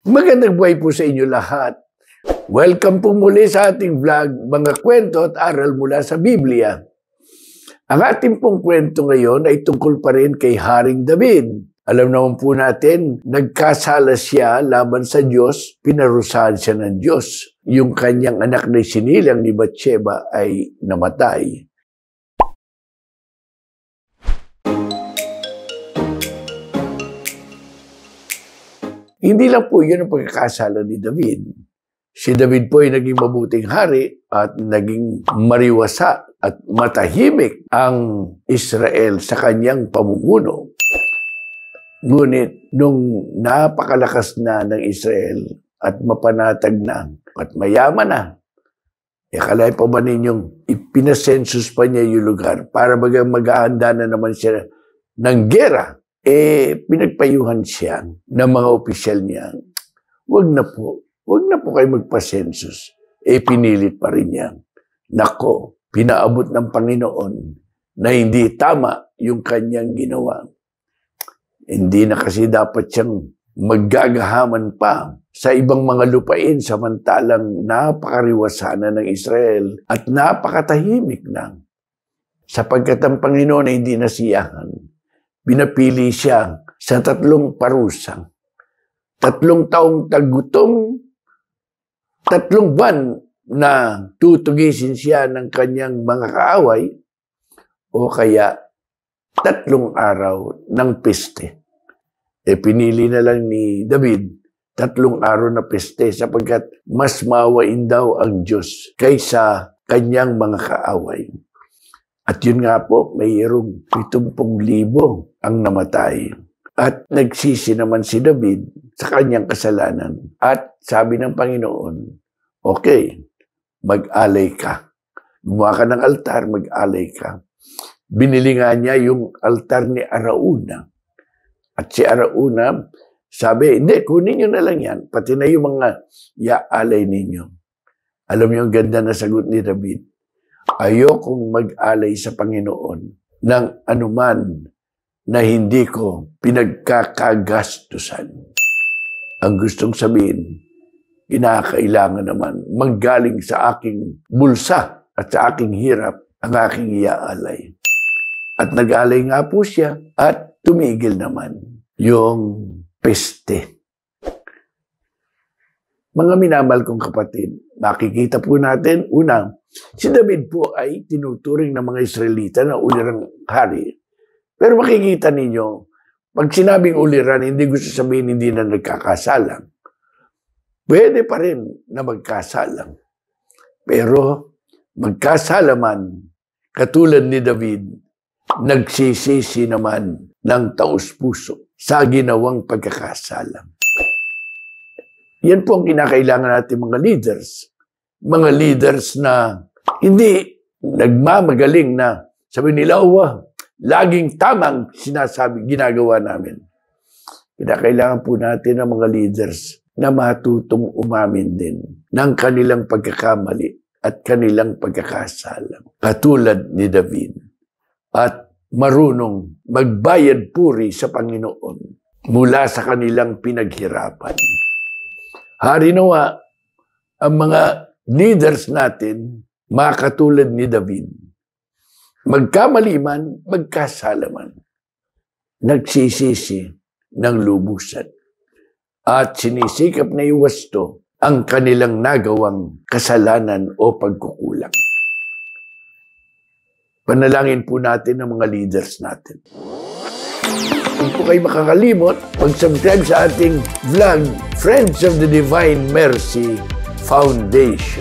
Magandang buhay po sa inyo lahat. Welcome po muli sa ating vlog, mga kwento at aral mula sa Biblia. Ang ating pong kwento ngayon ay tungkol pa rin kay Haring David. Alam naman po natin, nagkasala siya laban sa Diyos, pinarusahan siya ng Diyos. Yung kanyang anak na sinilang ni Bathsheba ay namatay. Hindi lang po yun ang pagkakasala ni David. Si David po ay naging mabuting hari at naging mariwasa at matahimik ang Israel sa kanyang pamumuno. Ngunit nung napakalakas na ng Israel at mapanatag na at mayaman na, akalain pa ba ninyong ipinasensus pa niya yung lugar para bagang mag-aanda na naman siya ng gera? Pinagpayuhan siya ng mga opisyal niya. Huwag na po kayo magpa-census. Pinilit pa rin niya. Nako, pinaabot ng Panginoon na hindi tama yung kanyang ginawa. Hindi na kasi dapat siyang maggagahaman pa sa ibang mga lupain samantalang napakariwasanan ng Israel at napakatahimik na. Sapagkat ang Panginoon ay hindi nasiyahan. Pinapili siya sa 3 parusa. 3 taong taggutom, 3 buwan na tutugisin siya ng kanyang mga kaaway, o kaya 3 araw ng peste. Pinili na lang ni David 3 araw na peste sapagkat mas maawain daw ang Diyos kaysa kanyang mga kaaway. At yun nga po, mayroong 70,000 ang namatay. At nagsisi naman si David sa kanyang kasalanan. At sabi ng Panginoon, okay, mag-alay ka. Gumawa ka ng altar, mag-alay ka. Binili nga niya yung altar ni Arauna. At si Arauna, sabi, hindi, kunin nyo na lang yan. Pati na yung mga iaalay ninyo. Alam niyo ang ganda na sagot ni David. Ayokong mag-alay sa Panginoon ng anuman na hindi ko pinagkakagastusan. Ang gustong sabihin, kinakailangan naman manggaling sa aking bulsa at sa aking hirap ang aking iaalay. At nag-alay nga po siya at tumigil naman yung peste. Mga minamahal kong kapatid, makikita po natin, una, si David po ay tinuturing ng mga Israelita na ulirang hari. Pero makikita ninyo, pag sinabing uliran, hindi gusto sabihin hindi na nagkakasalang. Pwede pa rin na magkasalang. Pero magkasala man, katulad ni David, nagsisisi naman ng taus-puso sa ginawang pagkakasalang. Yan po ang kinakailangan natin mga leaders. Mga leaders na hindi nagmamagaling na sabi nila, laging tamang sinasabi, ginagawa namin. Kinakailangan po natin ng mga leaders na matutong umamin din ng kanilang pagkakamali at kanilang pagkakasala. Katulad ni David. At marunong magbayad puri sa Panginoon mula sa kanilang pinaghirapan. Hari nawa, ang mga leaders natin, makatulad ni David, magkamali man, magkasala man, nagsisisi ng lubusan at sinisikap na iwasto ang kanilang nagawang kasalanan o pagkukulang. Panalangin po natin ang mga leaders natin. Kung po kayo makakalimot, mag-subscribe sa ating vlog, Friends of the Divine Mercy Foundation.